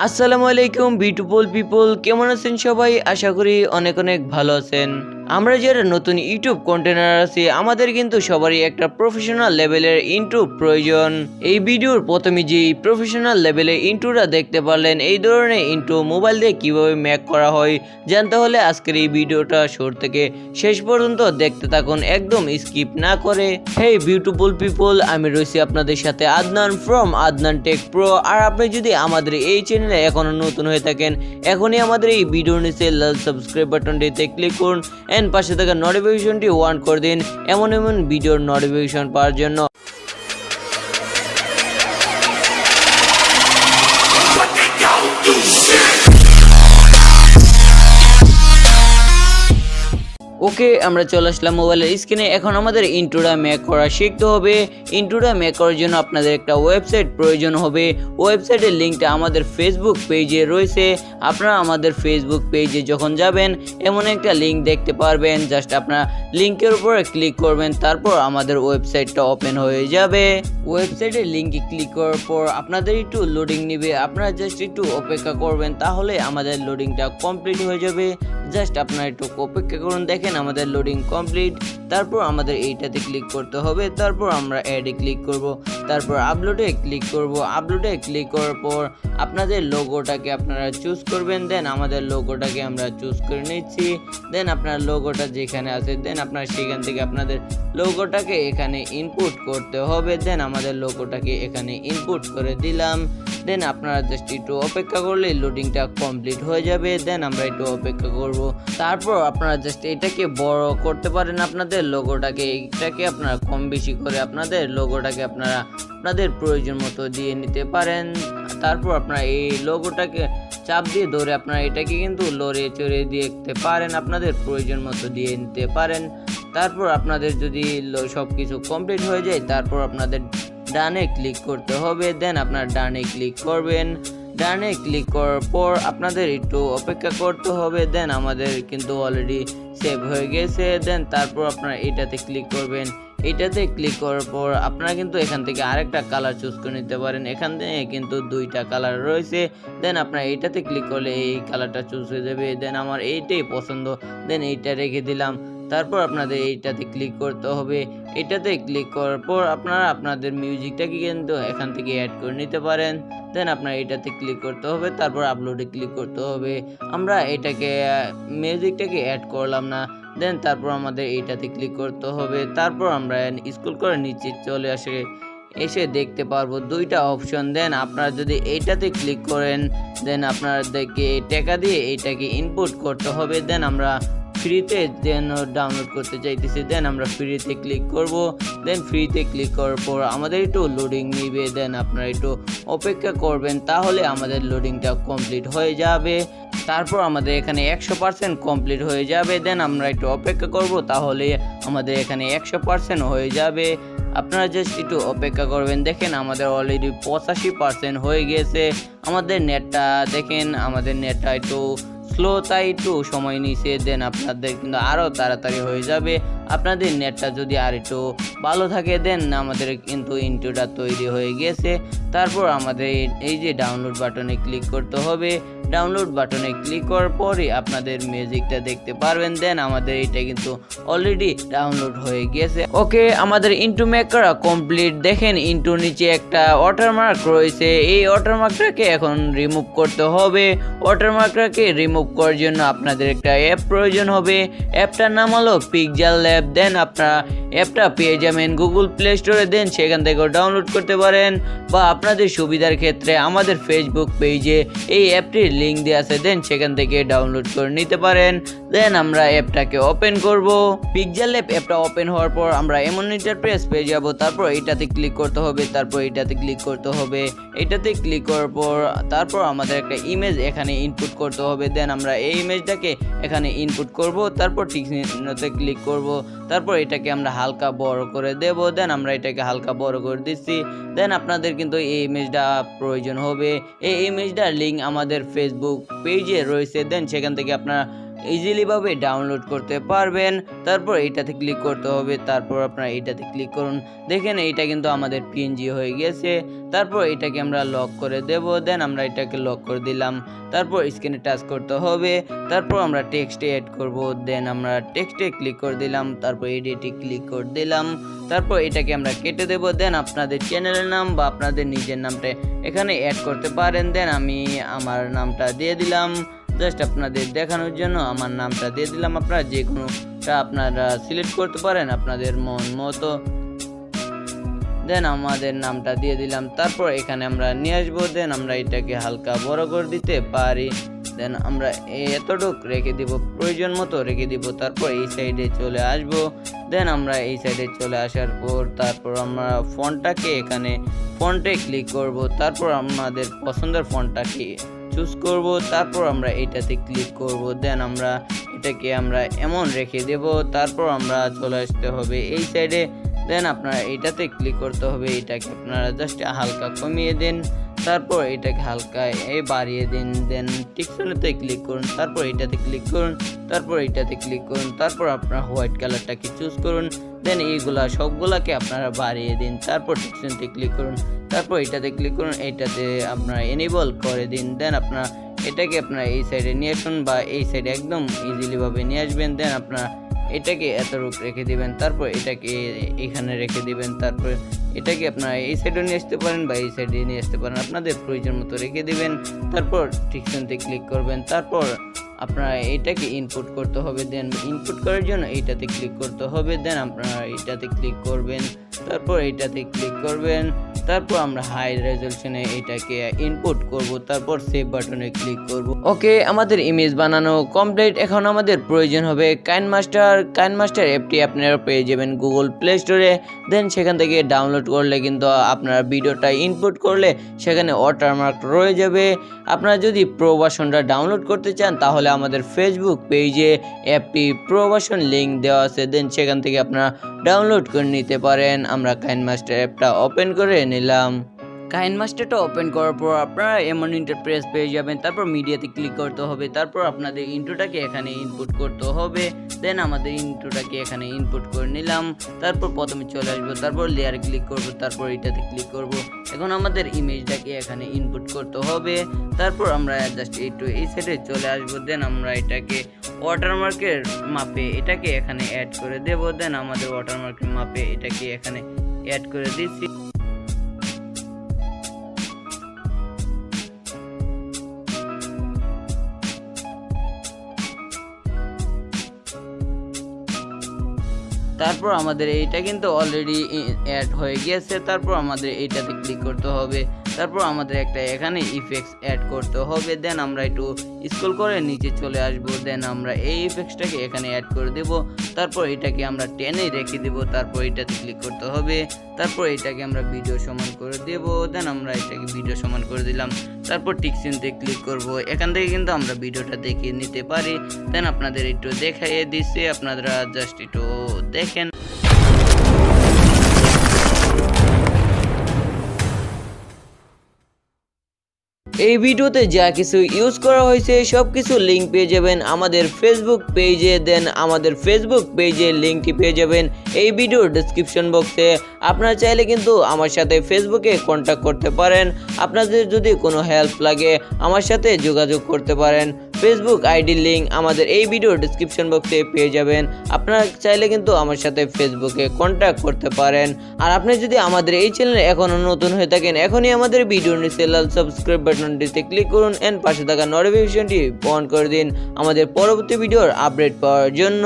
আসসালামু আলাইকুম beautiful people, কেমন আছেন সবাই? আশা করি অনেক অনেক ভালো আছেন। আমরা যারা নতুন ইউটিউব কন্টেন্টার আছি, আমাদের কিন্তু সবারই একটা প্রফেশনাল লেভেলের ইন্ট্রো প্রয়োজন। এই ভিডিওর প্রথমে যে প্রফেশনাল লেভেলের ইন্ট্রোটা দেখতে পারলেন, এই ধরনের ইন্ট্রো মোবাইল দিয়ে কিভাবে মেক করা হয় জানতে হলে আজকের এই ভিডিওটা শুরু থেকে শেষ পর্যন্ত দেখতে থাকুন, একদম স্কিপ না করে। হেই বিউটিফুল পিপল, আমি রয়েছি আপনাদের সাথে Adnan from Adnan tech pro. আর আপনি যদি আমাদের এই চ্যানেলে এখনো নতুন হয়ে থাকেন, এখনই আমাদের এই ভিডিওর নিচে লাল সাবস্ক্রাইব বাটনটিতে ক্লিক করুন এন্ড পাশে থাকা নোটিফিকেশনটি অন করে দিন এমন এমন ভিডিওর নোটিফিকেশন পাওয়ার জন্য। ওকে, আমরা চলে আসলাম মোবাইলের স্ক্রিনে। এখন আমাদের ইন্ট্রোটা মেক করা শিখতে হবে। ইন্ট্রোটা মেক করার জন্য আপনাদের একটা ওয়েবসাইট প্রয়োজন হবে। ওয়েবসাইটের লিঙ্কটা আমাদের ফেসবুক পেজে রয়েছে। আপনারা আমাদের ফেসবুক পেজে যখন যাবেন, এমন একটা লিঙ্ক দেখতে পারবেন। জাস্ট আপনারা লিঙ্কের উপরে ক্লিক করবেন, তারপর আমাদের ওয়েবসাইটটা ওপেন হয়ে যাবে। ওয়েবসাইটের লিঙ্কে ক্লিক করার পর আপনাদের একটু লোডিং নেবে, আপনারা জাস্ট একটু অপেক্ষা করবেন, তাহলে আমাদের লোডিংটা কমপ্লিট হয়ে যাবে। জাস্ট আপনারা একটু অপেক্ষা করুন। দেখেন আমাদের লোডিং কমপ্লিট। তারপর আমাদের এইটাতে ক্লিক করতে হবে, তারপর আমরা অ্যাডে ক্লিক করব, তারপর আপলোডে ক্লিক করব। আপলোডে ক্লিক করার পর আপনাদের লোগোটাকে আপনারা চুজ করবেন। দেন আমাদের লোগোটাকে আমরা চুজ করে নিচ্ছি। দেন আপনার লোগোটা যেখানে আছে, দেন আপনারা সেখান থেকে আপনাদের লোগোটাকে এখানে ইনপুট করতে হবে। দেন আমাদের লোগোটাকে এখানে ইনপুট করে দিলাম। দেন আপনারা জাস্ট একটু অপেক্ষা করলে লোডিংটা কমপ্লিট হয়ে যাবে। দেন আমরা একটু অপেক্ষা করব। তারপর আপনারা জাস্ট এটাকে বড় করতে পারেন, আপনাদের লোগোটাকে এটাকে আপনারা কম বেশি করে আপনাদের লোগোটাকে আপনারা আপনাদের প্রয়োজন মতো দিয়ে নিতে পারেন। তারপর আপনারা এই লোগোটাকে চাপ দিয়ে ধরে আপনারা এটাকে কিন্তু লড়ে চড়ে দেখতে পারেন, আপনাদের প্রয়োজন মতো দিয়ে নিতে পারেন। তারপর আপনাদের যদি সব কিছু কমপ্লিট হয়ে যায়, তারপর আপনাদের ডানে ক্লিক করতে হবে। দেন আপনারা ডানে ক্লিক করবেন। ডানে ক্লিক করার পর আপনাদের একটু অপেক্ষা করতে হবে। দেন আমাদের কিন্তু অলরেডি সেভ হয়ে গেছে। দেন তারপর আপনারা এটাতে ক্লিক করবেন। এটাতে ক্লিক করার পর আপনারা কিন্তু এখান থেকে আরেকটা কালার চুজ করে নিতে পারেন। এখান থেকে কিন্তু দুইটা কালার রয়েছে। দেন আপনারা এটাতে ক্লিক করলে এই কালারটা চুজ হয়ে যাবে। দেন আমার এইটাই পছন্দ, দেন এইটা রেখে দিলাম। তারপর আপনাদের এইটাতে ক্লিক করতে হবে। এটাতে ক্লিক করার পর আপনারা আপনাদের মিউজিকটাকে কিন্তু এখান থেকে অ্যাড করে নিতে পারেন। দেন আপনার এটাতে ক্লিক করতে হবে, তারপর আপলোডে ক্লিক করতে হবে। আমরা এটাকে মিউজিকটাকে অ্যাড করলাম না। দেন তারপর আমাদের এইটাতে ক্লিক করতে হবে। তারপর আমরা স্ক্রল করে নিচে চলে এসে দেখতে পারবো দুইটা অপশন। দেন আপনারা যদি এইটাতে ক্লিক করেন, দেন আপনাদেরকে টাকা দিয়ে এইটাকে ইনপুট করতে হবে। দেন আমরা ফ্রিতে যেন ডাউনলোড করতে চাইতেছি, দেন আমরা ফ্রিতে ক্লিক করব। দেন ফ্রিতে ক্লিক করার পর আমাদের একটু লোডিং নিবে। দেন আপনারা একটু অপেক্ষা করবেন, তাহলে আমাদের লোডিংটা কমপ্লিট হয়ে যাবে। তারপর আমাদের এখানে 100% কমপ্লিট হয়ে যাবে। দেন আমরা একটু অপেক্ষা করব, তাহলে আমাদের এখানে 100% হয়ে যাবে। আপনারা জাস্ট একটু অপেক্ষা করবেন। দেখেন আমাদের অলরেডি 85% হয়ে গেছে। আমাদের নেটটা দেখেন, আমাদের নেটটা একটু স্লো, তাই একটু সময় নিছে। দেন আপনাদের কিন্তু আরও তাড়াতাড়ি হয়ে যাবে। আপনাদের নেটটা যদি আর একটু ভালো থাকে, দেন আমাদের কিন্তু ইন্ট্রোটা তৈরি হয়ে গেছে। তারপর আমাদের এই যে ডাউনলোড বাটনে ক্লিক করতে হবে। ডাউনলোড বাটনে ক্লিক করার পরে আপনাদের মিউজিকটা দেখতে পারবেন। দেন আমাদের এটা কিন্তু অলরেডি ডাউনলোড হয়ে গেছে। ওকে, আমাদের ইন্ট্রো মেক করা কমপ্লিট। দেখেন ইন্ট্রোর নিচে একটা ওয়াটারমার্ক রয়েছে, এই ওয়াটারমার্কটাকে এখন রিমুভ করতে হবে। ওয়াটারমার্কটাকে রিমুভ করার জন্য আপনাদের একটা অ্যাপ প্রয়োজন হবে। অ্যাপটার নাম হলো পিক্সেল ল্যাব। দেন আপনারা অ্যাপটা পেয়ে যাবেন গুগল প্লে স্টোরে। দেন সেখান থেকেও ডাউনলোড করতে পারেন, বা আপনাদের সুবিধার ক্ষেত্রে আমাদের ফেসবুক পেজে এই অ্যাপটির লিঙ্ক দেওয়া আছে, দেন সেখান থেকে ডাউনলোড করে নিতে পারেন। দেন আমরা অ্যাপটাকে ওপেন করব। পিক্সেল ল্যাব অ্যাপটা ওপেন হওয়ার পর আমরা এমন ইন্টারফেস পেয়ে যাব। তারপর এইটাতে ক্লিক করতে হবে, তারপর এইটাতে ক্লিক করতে হবে। এইটাতে ক্লিক করার পর তারপর আমাদের একটা ইমেজ এখানে ইনপুট করতে হবে। দেন আমরা এই ইমেজটাকে এখানে ইনপুট করব, তারপর টিক চিহ্নতে ক্লিক করব। তারপর এটাকে আমরা হালকা বড় করে দেব। দেন আমরা এটাকে হালকা বড় করে দিচ্ছি। দেন আপনাদের কিন্তু এই ইমেজটা প্রয়োজন হবে। এই ইমেজটার লিঙ্ক আমাদের ফেসবুক পেজে রয়েছে। দেন সেখান থেকে আপনারা ইজিলি ভাবে ডাউনলোড করতে পারবেন। তারপর এইটাতে ক্লিক করতে হবে, তারপর আপনারা এইটাতে ক্লিক করুন। দেখেন এইটা কিন্তু আমাদের পিএনজি হয়ে গেছে। তারপর এটাকে আমরা লক করে দেব, দেন আমরা এটাকে লক করে দিলাম। তারপর স্ক্রিনে টাচ করতে হবে, তারপর আমরা টেক্সটে অ্যাড করব, দেন আমরা টেক্সটে ক্লিক করে দিলাম, তারপর এডিটে ক্লিক করে দিলাম। তারপর এটাকে আমরা কেটে দেব, দেন আপনাদের চ্যানেলের নাম বা আপনাদের নিজের নামটা এখানে অ্যাড করতে পারেন। দেন আমি আমার নামটা দিয়ে দিলাম, জাস্ট আপনাদের দেখানোর জন্য আমার নামটা দিয়ে দিলাম। আপনারা যে কোনোটা আপনারা সিলেক্ট করতে পারেন আপনাদের মন মতো। দেন আমাদের নামটা দিয়ে দিলাম, তারপর এখানে আমরা নিয়ে আসবো। দেন আমরা এটাকে হালকা বড় করে দিতে পারি, দেন আমরা এতটুক রেখে দিব, প্রয়োজন মতো রেখে দিব। তারপর এই সাইডে চলে আসব, দেন আমরা এই সাইডে চলে আসার পর তারপর আমরা ফন্টটাকে এখানে ফন্টে ক্লিক করব, তারপর আমাদের পছন্দের ফন্টটাকে চুজ করব, তারপর আমরা এটাতে ক্লিক করব। দেন আমরা এটাকে আমরা এমন রেখে দেব, তারপর আমরা চলে আসতে হবে এই সাইডে। দেন আপনারা এটাতে ক্লিক করতে হবে, এটাকে আপনারা জাস্ট হালকা কমিয়ে দিন, তারপর এটাকে হালকা বাড়িয়ে দিন। দেন টিকসনেতে ক্লিক করুন, তারপর এটাতে ক্লিক করুন, তারপর এটাতে ক্লিক করুন, তারপর আপনারা হোয়াইট কালারটাকে চুজ করুন। দেন এইগুলা সবগুলাকে আপনারা বাড়িয়ে দিন, তারপর টিকসনেতে ক্লিক করুন, তারপর এটাতে ক্লিক করুন, এইটাতে আপনারা এনেবল করে দিন। দেন আপনারা এটাকে আপনারা এই সাইডে নিয়ে আসুন বা এই সাইডে একদম ইজিলি ভাবে নিয়ে আসবেন। দেন আপনারা এটাকে এতটুক রেখে দিবেন, তারপর এটাকে এখানে রেখে দিবেন, তারপর এটাকে আপনারা এই সাইডে নিয়ে আসতে পারেন বা এই সাইডে নিয়ে আসতে পারেন, আপনাদের প্রয়োজন মতো রেখে দিবেন। তারপর টিকসনতে ক্লিক করবেন, তারপর আপনারা এটাকে ইনপুট করতে হবে। দেন ইনপুট করার জন্য এইটাতে ক্লিক করতে হবে, দেন আপনারা এইটাতে ক্লিক করবেন, তারপর এইটাতে ক্লিক করবেন, তারপর আমরা হাই রেজলিউশনে এটাকে ইনপুট করব, তারপর সেভ বাটনে ক্লিক করব। ওকে, আমাদের ইমেজ বানানো কমপ্লিট। এখন আমাদের প্রয়োজন হবে কাইনমাস্টার অ্যাপটি আপনারা পেয়ে যাবেন গুগল প্লে স্টোরে। দেন সেখান থেকে ডাউনলোড করলে কিন্তু আপনারা ভিডিওটা ইনপুট করলে সেখানে ওয়াটারমার্ক রয়ে যাবে। আপনারা যদি প্রো ভার্সনটা ডাউনলোড করতে চান তাহলে আমাদের ফেসবুক পেজে অ্যাপটি প্রো ভার্সন লিঙ্ক দেওয়া আছে, দেন সেখান থেকে আপনারা ডাউনলোড করে নিতে পারেন। আমরা কাইনমাস্টার অ্যাপটা ওপেন করে নিলাম। কাইনমাস্টারটা ওপেন করার পর আপনারা এমন ইন্টারফেস পেয়ে যাবেন, তারপর মিডিয়াতে ক্লিক করতে হবে, তারপর আপনাদের ইন্ট্রোটাকে এখানে ইনপুট করতে হবে। দেন আমাদের ইন্ট্রোটাকে এখানে ইনপুট করে নিলাম, তারপর প্রথমে চলে আসবো, তারপর লেয়ারে ক্লিক করব, তারপর এটাতে ক্লিক করব। এখন আমাদের ইমেজটাকে এখানে ইনপুট করতে হবে, তারপর আমরা জাস্ট এই সাইডে চলে আসবো। দেন আমরা এটাকে ওয়াটারমার্কের মাপে এটাকে এখানে অ্যাড করে দেব। দেন আমাদের ওয়াটারমার্কের মাপে এটাকে এখানে অ্যাড করে দিচ্ছি। তারপর আমাদের এইটা কিন্তু অলরেডি অ্যাড হয়ে গিয়েছে, তারপর আমাদের এইটাতে ক্লিক করতে হবে, তারপর আমাদের একটা এখানে ইফেক্টস অ্যাড করতে হবে। দেন আমরা একটু স্ক্রল করে নিচে চলে আসব, দেন আমরা এই ইফেক্টসটাকে এখানে অ্যাড করে দেব, তারপর এটাকে আমরা টেনে রেখে দেব, তারপর এটাতে ক্লিক করতে হবে, তারপর এটাকে আমরা ভিডিও সমান করে দেব। দেন আমরা এটাকে ভিডিও সমান করে দিলাম, তারপর টিকসিনতে ক্লিক করব। এখান থেকে কিন্তু আমরা ভিডিওটা দেখিয়ে নিতে পারি। দেন আপনাদের একটু দেখাইয়ে দিচ্ছি, আপনারা জাস্ট একটু দেখেন। এই ভিডিওতে যা কিছু ইউজ করা হয়েছে সব কিছু লিঙ্ক পেয়ে যাবেন আমাদের ফেসবুক পেজে। দেন আমাদের ফেসবুক পেজে লিঙ্কটি পেয়ে যাবেন এই ভিডিওর ডেসক্রিপশন বক্সে। আপনারা চাইলে কিন্তু আমার সাথে ফেসবুকে কন্ট্যাক্ট করতে পারেন, আপনাদের যদি কোনো হেল্প লাগে আমার সাথে যোগাযোগ করতে পারেন। ফেসবুক আইডির লিঙ্ক আমাদের এই ভিডিওর ডেসক্রিপশন বক্সে পেয়ে যাবেন, আপনারা চাইলে কিন্তু আমার সাথে ফেসবুকে কন্ট্যাক্ট করতে পারেন। আর আপনি যদি আমাদের এই চ্যানেলে এখনও নতুন হয়ে থাকেন, এখনই আমাদের ভিডিওর নিচে লাল সাবস্ক্রাইব বাটনটিতে ক্লিক করুন এন্ড পাশে থাকা নোটিফিকেশনটি অন করে দিন আমাদের পরবর্তী ভিডিওর আপডেট পাওয়ার জন্য।